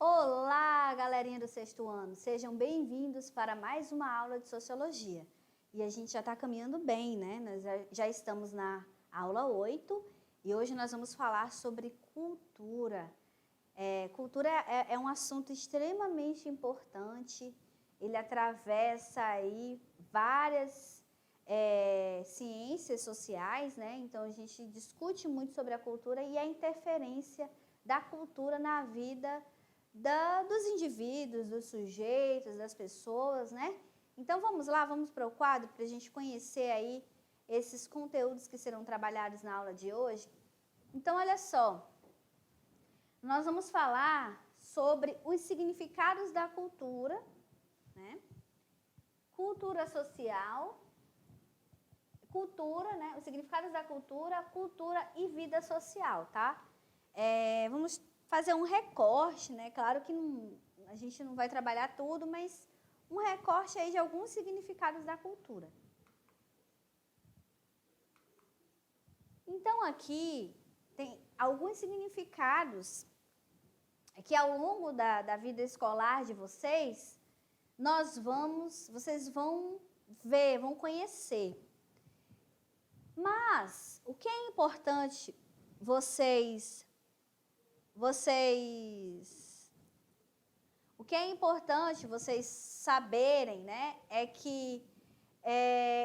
Olá, galerinha do sexto ano! Sejam bem-vindos para mais uma aula de Sociologia. E a gente já está caminhando bem, né? Nós já estamos na aula 8 e hoje nós vamos falar sobre cultura. Cultura é um assunto extremamente importante, ele atravessa aí várias ciências sociais, né? Então a gente discute muito sobre a cultura e a interferência da cultura na vida dos indivíduos, dos sujeitos, das pessoas, né? Então vamos lá, vamos para o quadro para a gente conhecer aí esses conteúdos que serão trabalhados na aula de hoje. Então olha só, nós vamos falar sobre os significados da cultura, né? Cultura social, cultura, né? Os significados da cultura e vida social, tá? Vamos fazer um recorte, né? Claro que a gente não vai trabalhar tudo, mas um recorte aí de alguns significados da cultura. Então, aqui tem alguns significados que ao longo da vida escolar de vocês, vocês vão ver, vão conhecer. Mas o que é importante o que é importante vocês saberem, né, é que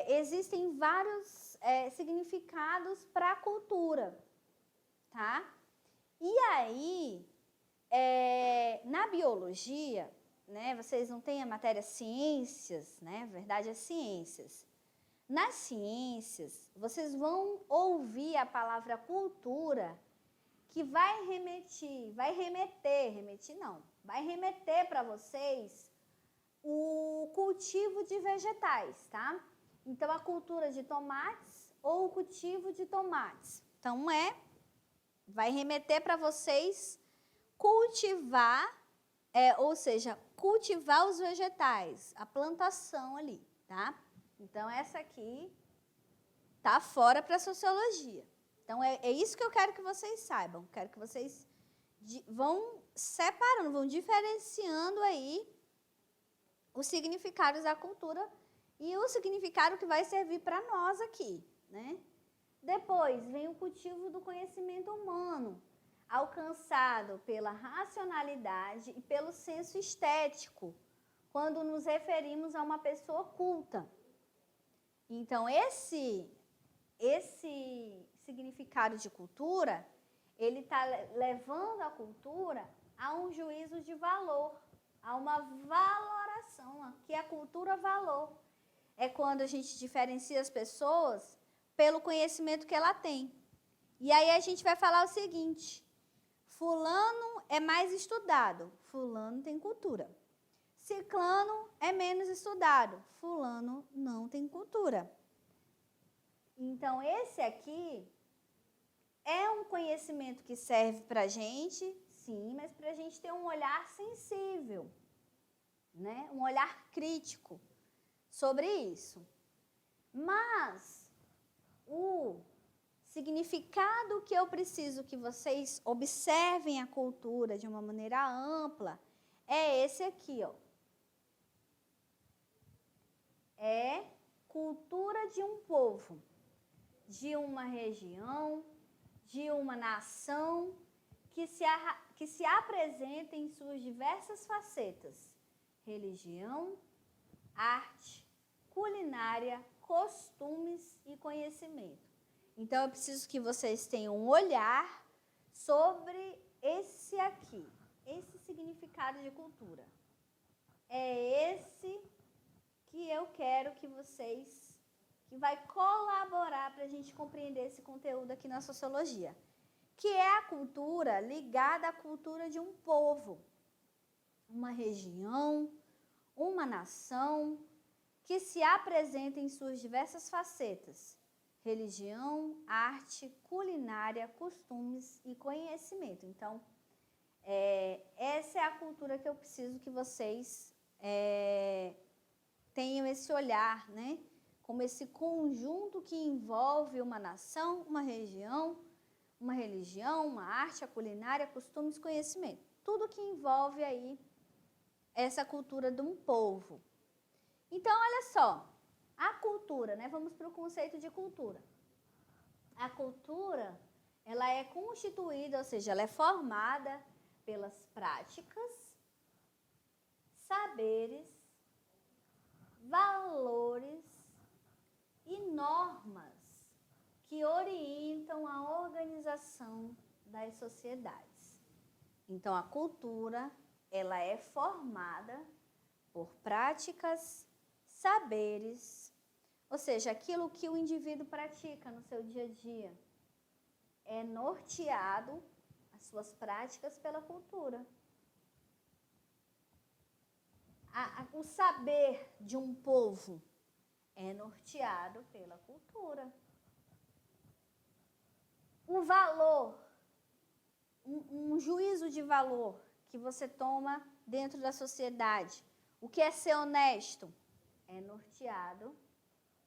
existem vários significados para a cultura, tá? E aí, na biologia, né, vocês não têm a matéria ciências, né? Na verdade é ciências. Nas ciências, vocês vão ouvir a palavra cultura que vai remeter para vocês o cultivo de vegetais, tá? Então, a cultura de tomates ou o cultivo de tomates. Então, vai remeter para vocês cultivar, ou seja, cultivar os vegetais, a plantação ali, tá? Então, essa aqui tá fora para a sociologia. Então, é isso que eu quero que vocês saibam. Quero que vocês vão separando, vão diferenciando aí os significados da cultura e o significado que vai servir para nós aqui, né? Depois, vem o cultivo do conhecimento humano, alcançado pela racionalidade e pelo senso estético, quando nos referimos a uma pessoa culta. Então, esse significado de cultura, ele está levando a cultura a um juízo de valor, a uma valoração, que é a cultura valor. É quando a gente diferencia as pessoas pelo conhecimento que ela tem. E aí a gente vai falar o seguinte: fulano é mais estudado, fulano tem cultura. Ciclano é menos estudado, fulano não tem cultura. Então, esse aqui é um conhecimento que serve para a gente, sim, mas para a gente ter um olhar sensível, né? Um olhar crítico sobre isso. Mas o significado que eu preciso que vocês observem a cultura de uma maneira ampla é esse aqui, ó. É cultura de um povo, de uma região, de uma nação que se apresenta em suas diversas facetas: religião, arte, culinária, costumes e conhecimento. Então, eu preciso que vocês tenham um olhar sobre esse aqui, esse significado de cultura. É esse que eu quero que vai colaborar para a gente compreender esse conteúdo aqui na sociologia, que é a cultura ligada à cultura de um povo, uma região, uma nação, que se apresenta em suas diversas facetas: religião, arte, culinária, costumes e conhecimento. Então, essa é a cultura que eu preciso que vocês tenham esse olhar, né? Como esse conjunto que envolve uma nação, uma região, uma religião, uma arte, a culinária, costumes, conhecimento. tudo que envolve aí essa cultura de um povo. Então, olha só, a cultura, né? Vamos para o conceito de cultura. A cultura, ela é constituída, ou seja, ela é formada pelas práticas, saberes, valores e normas que orientam a organização das sociedades. Então, a cultura, ela é formada por práticas, saberes, ou seja, aquilo que o indivíduo pratica no seu dia a dia é norteado, as suas práticas, pela cultura. O saber de um povo é norteado pela cultura. O valor, um juízo de valor que você toma dentro da sociedade, o que é ser honesto, é norteado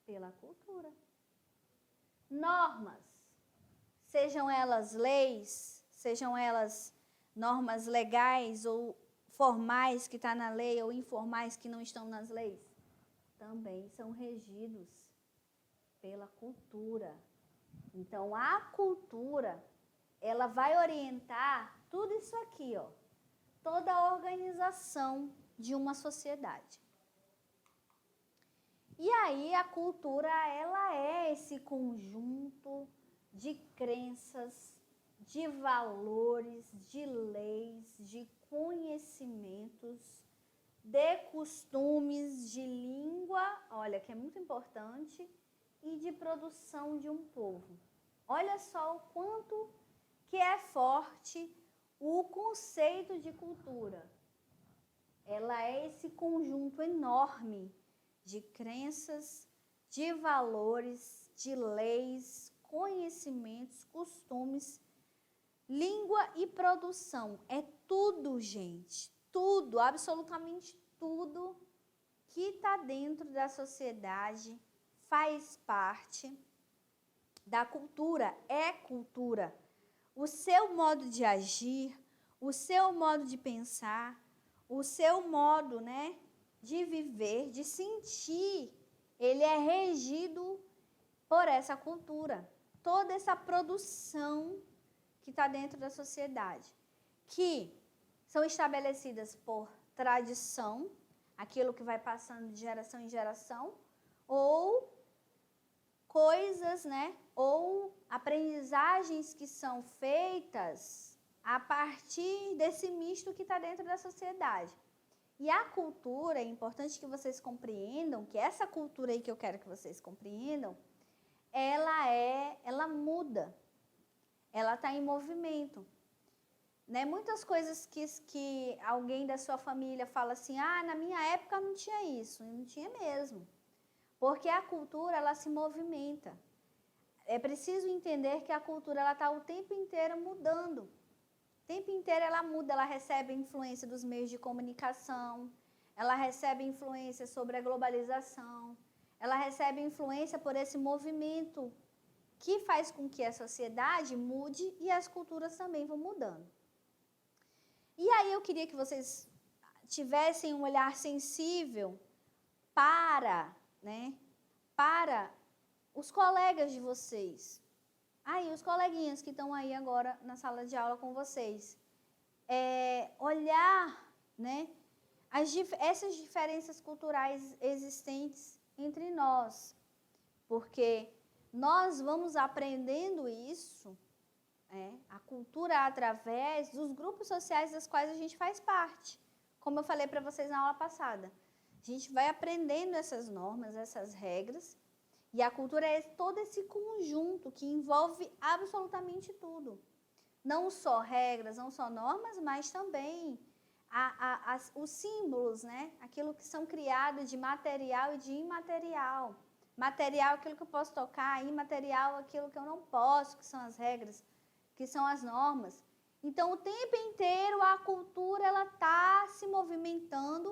pela cultura. Normas, sejam elas leis, sejam elas normas legais ou formais que está na lei ou informais que não estão nas leis, também são regidos pela cultura. Então, a cultura, ela vai orientar tudo isso aqui, ó, toda a organização de uma sociedade. E aí, a cultura, ela é esse conjunto de crenças, de valores, de leis, de conhecimentos, de costumes, de língua, olha, que é muito importante, e de produção de um povo. Olha só o quanto que é forte o conceito de cultura. Ela é esse conjunto enorme de crenças, de valores, de leis, conhecimentos, costumes, língua e produção. É tudo, gente. Tudo, absolutamente tudo que está dentro da sociedade faz parte da cultura, é cultura. O seu modo de agir, o seu modo de pensar, o seu modo, né, de viver, de sentir, ele é regido por essa cultura. Toda essa produção que está dentro da sociedade, que são estabelecidas por tradição, aquilo que vai passando de geração em geração, ou coisas, né, ou aprendizagens que são feitas a partir desse misto que está dentro da sociedade. E a cultura, é importante que vocês compreendam, que essa cultura aí que eu quero que vocês compreendam, ela muda, ela está em movimento. Né? Muitas coisas que alguém da sua família fala assim, na minha época não tinha isso, não tinha mesmo. Porque a cultura, ela se movimenta. É preciso entender que a cultura, ela está o tempo inteiro mudando. O tempo inteiro ela muda, ela recebe influência dos meios de comunicação, ela recebe influência sobre a globalização, ela recebe influência por esse movimento que faz com que a sociedade mude e as culturas também vão mudando. E aí eu queria que vocês tivessem um olhar sensível para os colegas de vocês. Os coleguinhas que estão aí agora na sala de aula com vocês. Olhar, né, essas diferenças culturais existentes entre nós. Porque nós vamos aprendendo isso, a cultura através dos grupos sociais dos quais a gente faz parte. Como eu falei para vocês na aula passada. A gente vai aprendendo essas normas, essas regras, e a cultura é todo esse conjunto que envolve absolutamente tudo. Não só regras, não só normas, mas também os símbolos, né? Aquilo que são criados de material e de imaterial. Material, aquilo que eu posso tocar, imaterial, aquilo que eu não posso, que são as regras, que são as normas. Então, o tempo inteiro a cultura está se movimentando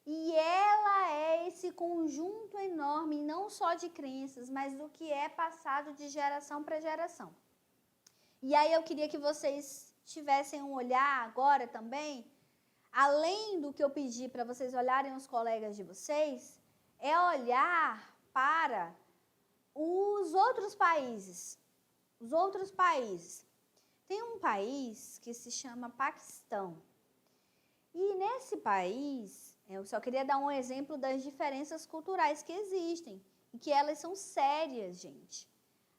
e ela é esse conjunto enorme, não só de crenças, mas do que é passado de geração para geração. E aí eu queria que vocês tivessem um olhar agora também, além do que eu pedi para vocês olharem os colegas de vocês, é olhar para os outros países. Os outros países. Tem um país que se chama Paquistão. E nesse país, eu só queria dar um exemplo das diferenças culturais que existem. E que elas são sérias, gente.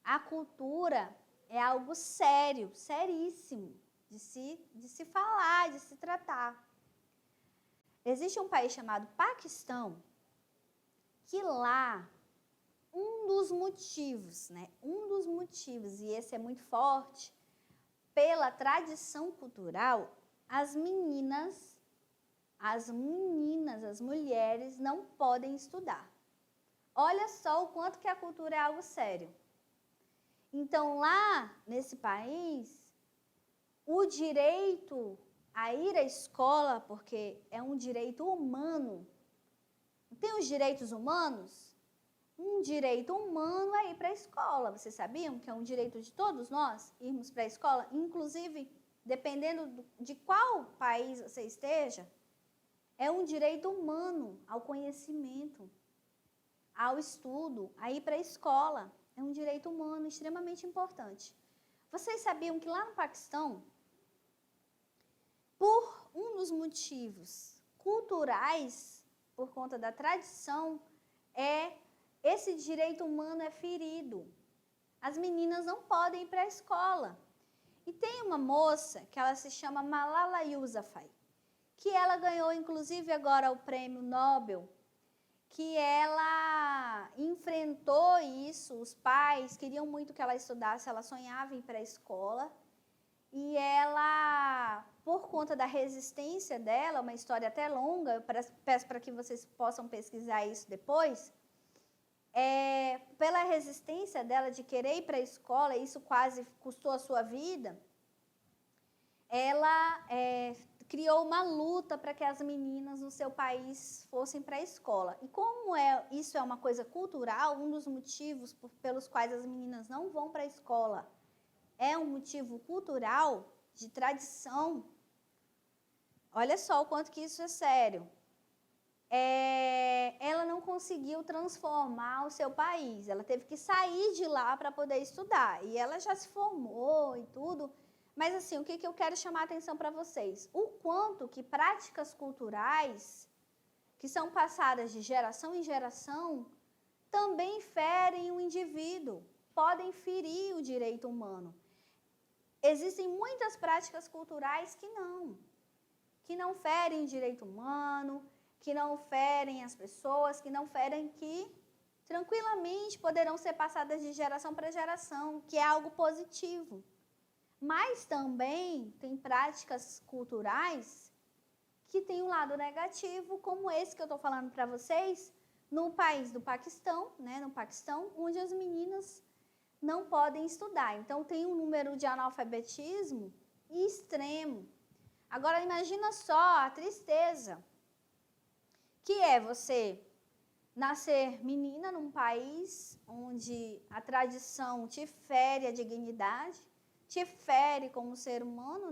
A cultura é algo sério, seríssimo, de se falar, de se tratar. Existe um país chamado Paquistão, que lá, um dos motivos, e esse é muito forte, pela tradição cultural, as mulheres não podem estudar. Olha só o quanto que a cultura é algo sério. Então, lá nesse país, o direito a ir à escola, porque é um direito humano, tem os direitos humanos? Um direito humano é ir para a escola. Vocês sabiam que é um direito de todos nós irmos para a escola? Inclusive, dependendo de qual país você esteja, é um direito humano ao conhecimento, ao estudo, a ir para a escola. É um direito humano extremamente importante. Vocês sabiam que lá no Paquistão, por um dos motivos culturais, por conta da tradição, esse direito humano é ferido. As meninas não podem ir para a escola. E tem uma moça que ela se chama Malala Yousafzai, que ela ganhou inclusive agora o prêmio Nobel, que ela enfrentou isso, os pais queriam muito que ela estudasse, ela sonhava em ir para a escola, e ela, por conta da resistência dela, uma história até longa, eu peço para que vocês possam pesquisar isso depois, pela resistência dela de querer ir para a escola, isso quase custou a sua vida, ela criou uma luta para que as meninas no seu país fossem para a escola. E como isso é uma coisa cultural, um dos motivos pelos quais as meninas não vão para a escola é um motivo cultural, de tradição. Olha só o quanto que isso é sério. Ela não conseguiu transformar o seu país. Ela teve que sair de lá para poder estudar. E ela já se formou e tudo. Mas, assim, o que eu quero chamar a atenção para vocês? O quanto que práticas culturais, que são passadas de geração em geração, também ferem o indivíduo, podem ferir o direito humano. Existem muitas práticas culturais que não ferem o direito humano, que não ferem as pessoas, que não ferem, que tranquilamente poderão ser passadas de geração para geração, que é algo positivo. Mas também tem práticas culturais que têm um lado negativo, como esse que eu estou falando para vocês, no país do Paquistão, no Paquistão, onde as meninas não podem estudar. Então, tem um número de analfabetismo extremo. Agora, imagina só a tristeza que é você nascer menina num país onde a tradição te fere a dignidade, te fere como ser humano,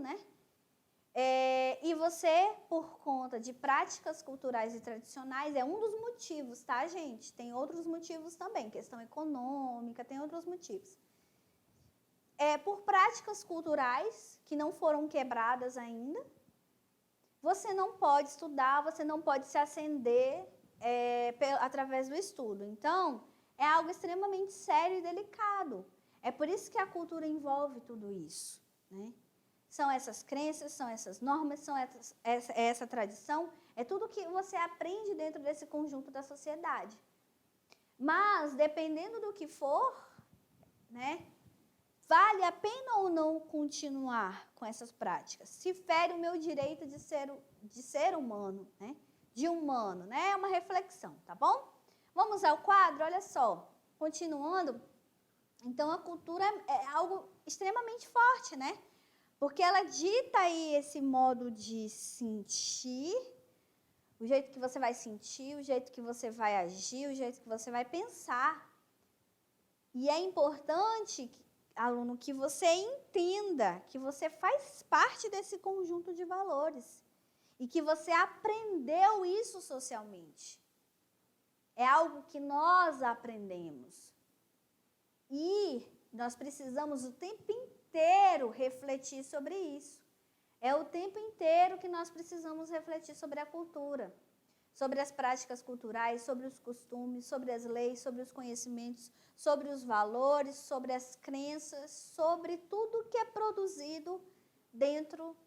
e você, por conta de práticas culturais e tradicionais, é um dos motivos, tá, gente? Tem outros motivos também, questão econômica, tem outros motivos. Por práticas culturais que não foram quebradas ainda, você não pode estudar, você não pode se ascender através do estudo. Então, é algo extremamente sério e delicado. É por isso que a cultura envolve tudo isso, São essas crenças, são essas normas, são essa tradição, é tudo que você aprende dentro desse conjunto da sociedade. Mas, dependendo do que for, vale a pena ou não continuar com essas práticas? Se fere o meu direito de ser humano, de humano, É uma reflexão, tá bom? Vamos ao quadro, olha só. Continuando, então a cultura é algo extremamente forte, Porque ela dita aí esse modo de sentir, o jeito que você vai sentir, o jeito que você vai agir, o jeito que você vai pensar. E é importante aluno, que você entenda que você faz parte desse conjunto de valores e que você aprendeu isso socialmente. É algo que nós aprendemos. E nós precisamos o tempo inteiro refletir sobre isso. É o tempo inteiro que nós precisamos refletir sobre a cultura, sobre as práticas culturais, sobre os costumes, sobre as leis, sobre os conhecimentos, sobre os valores, sobre as crenças, sobre tudo que é produzido dentro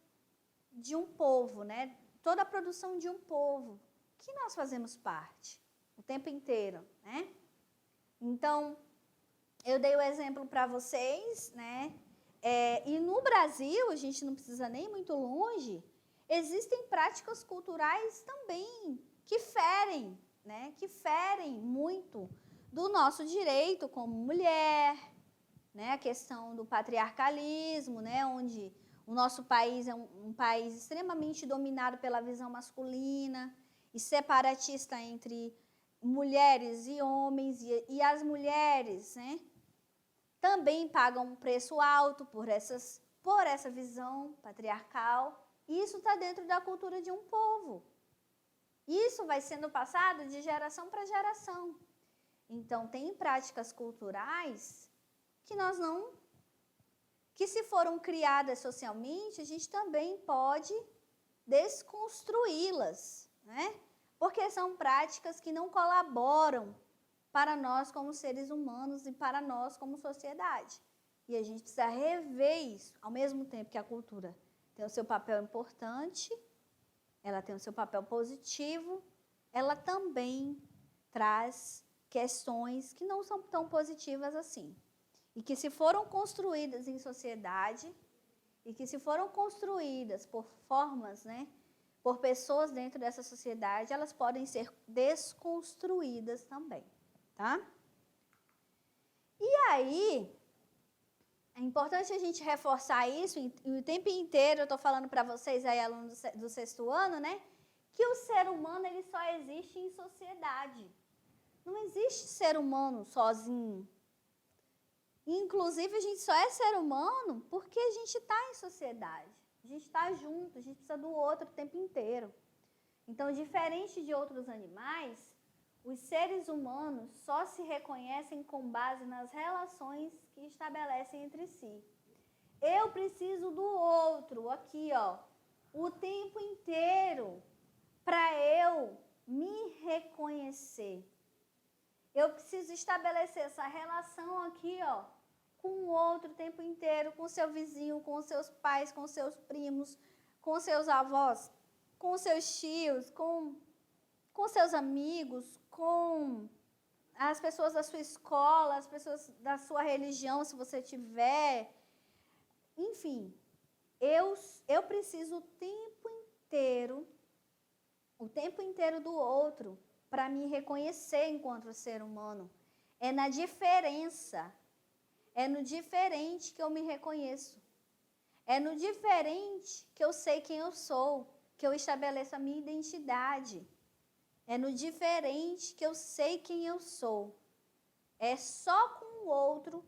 de um povo, né? Toda a produção de um povo, que nós fazemos parte o tempo inteiro, né? Então, eu dei o exemplo para vocês, né? E no Brasil, a gente não precisa nem muito longe, existem práticas culturais também que ferem, né? Que ferem muito do nosso direito como mulher, né? A questão do patriarcalismo, né? Onde o nosso país é um país extremamente dominado pela visão masculina e separatista entre mulheres e homens, e as mulheres, né? Também pagam um preço alto por essa visão patriarcal. Isso está dentro da cultura de um povo. Isso vai sendo passado de geração para geração. Então, tem práticas culturais que se foram criadas socialmente, a gente também pode desconstruí-las, né? Porque são práticas que não colaboram para nós como seres humanos e para nós como sociedade. E a gente precisa rever isso, ao mesmo tempo que a cultura tem o seu papel importante, ela tem o seu papel positivo, ela também traz questões que não são tão positivas assim. E que se foram construídas em sociedade, e que se foram construídas por formas, né, por pessoas dentro dessa sociedade, elas podem ser desconstruídas também, tá? E aí, é importante a gente reforçar isso, e o tempo inteiro eu estou falando para vocês aí, alunos do sexto ano, né, que o ser humano ele só existe em sociedade. Não existe ser humano sozinho. Inclusive, a gente só é ser humano porque a gente está em sociedade. A gente está junto, a gente precisa do outro o tempo inteiro. Então, diferente de outros animais, os seres humanos só se reconhecem com base nas relações que estabelecem entre si. Eu preciso do outro, aqui, ó, o tempo inteiro, para eu me reconhecer. Eu preciso estabelecer essa relação aqui, ó, com o outro o tempo inteiro, com o seu vizinho, com os seus pais, com os seus primos, com os seus avós, com os seus tios, com seus amigos, com as pessoas da sua escola, as pessoas da sua religião, se você tiver. Enfim, eu preciso o tempo inteiro do outro, para me reconhecer enquanto ser humano. É na diferença, é no diferente que eu me reconheço. É no diferente que eu sei quem eu sou, que eu estabeleço a minha identidade. É no diferente que eu sei quem eu sou. É só com o outro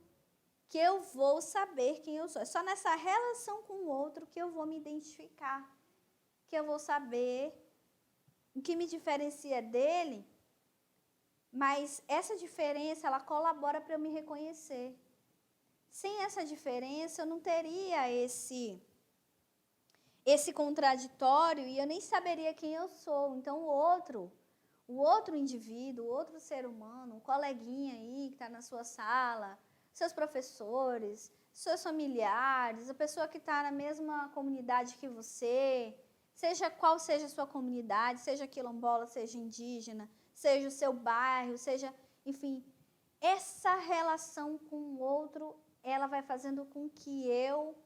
que eu vou saber quem eu sou. É só nessa relação com o outro que eu vou me identificar, que eu vou saber o que me diferencia dele, mas essa diferença, ela colabora para eu me reconhecer. Sem essa diferença, eu não teria esse contraditório e eu nem saberia quem eu sou. Então, o outro indivíduo, o outro ser humano, um coleguinha aí que está na sua sala, seus professores, seus familiares, a pessoa que está na mesma comunidade que você, seja qual seja a sua comunidade, seja quilombola, seja indígena, seja o seu bairro, seja, enfim, essa relação com o outro, ela vai fazendo com que eu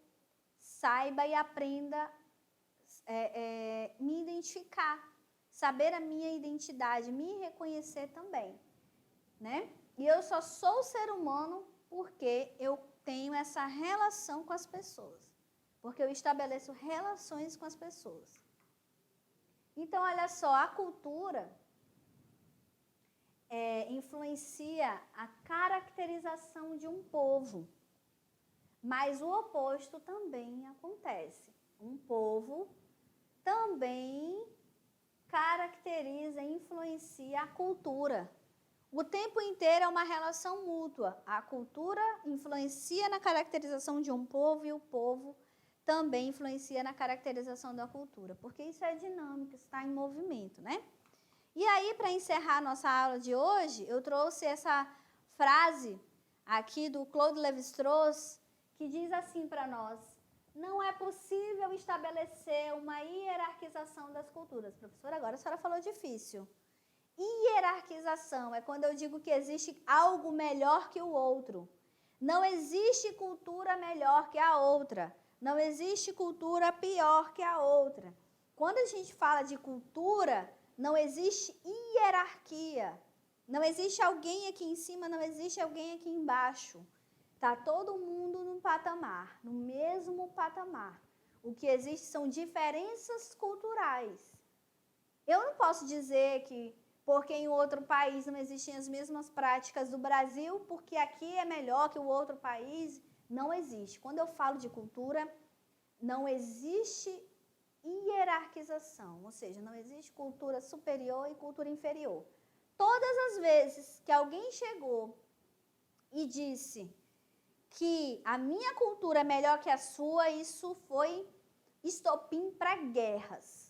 saiba e aprenda me identificar, saber a minha identidade, me reconhecer também, né? E eu só sou ser humano porque eu tenho essa relação com as pessoas, porque eu estabeleço relações com as pessoas. Então, olha só, a cultura influencia a caracterização de um povo. Mas o oposto também acontece. Um povo também caracteriza e influencia a cultura. O tempo inteiro é uma relação mútua. A cultura influencia na caracterização de um povo e o povo também influencia na caracterização da cultura, porque isso é dinâmico, está em movimento, né? E aí, para encerrar nossa aula de hoje, eu trouxe essa frase aqui do Claude Lévi-Strauss, que diz assim para nós: não é possível estabelecer uma hierarquização das culturas. Professora, agora a senhora falou difícil. Hierarquização é quando eu digo que existe algo melhor que o outro. Não existe cultura melhor que a outra. Não existe cultura pior que a outra. Quando a gente fala de cultura, não existe hierarquia. Não existe alguém aqui em cima, não existe alguém aqui embaixo. Está todo mundo no patamar, no mesmo patamar. O que existe são diferenças culturais. Eu não posso dizer que porque em outro país não existem as mesmas práticas do Brasil, porque aqui é melhor que o outro país. Não existe. Quando eu falo de cultura, não existe hierarquização, ou seja, não existe cultura superior e cultura inferior. Todas as vezes que alguém chegou e disse que a minha cultura é melhor que a sua, isso foi estopim para guerras.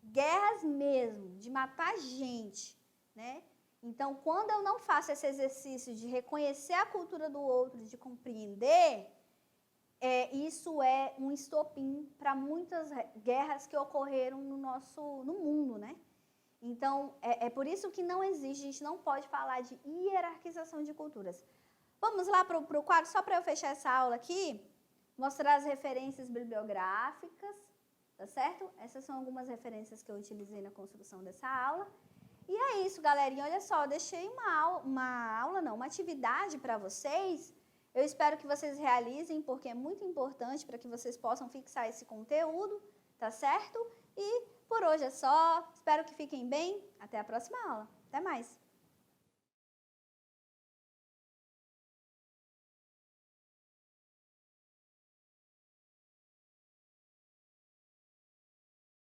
Guerras mesmo, de matar gente, né? Então, quando eu não faço esse exercício de reconhecer a cultura do outro, de compreender, isso é um estopim para muitas guerras que ocorreram no mundo, né? Então, é por isso que não existe, a gente não pode falar de hierarquização de culturas. Vamos lá para o quadro, só para eu fechar essa aula aqui, mostrar as referências bibliográficas, tá certo? Essas são algumas referências que eu utilizei na construção dessa aula. E é isso, galerinha. Olha só, eu deixei uma atividade para vocês. Eu espero que vocês realizem, porque é muito importante para que vocês possam fixar esse conteúdo, tá certo? E por hoje é só. Espero que fiquem bem. Até a próxima aula. Até mais!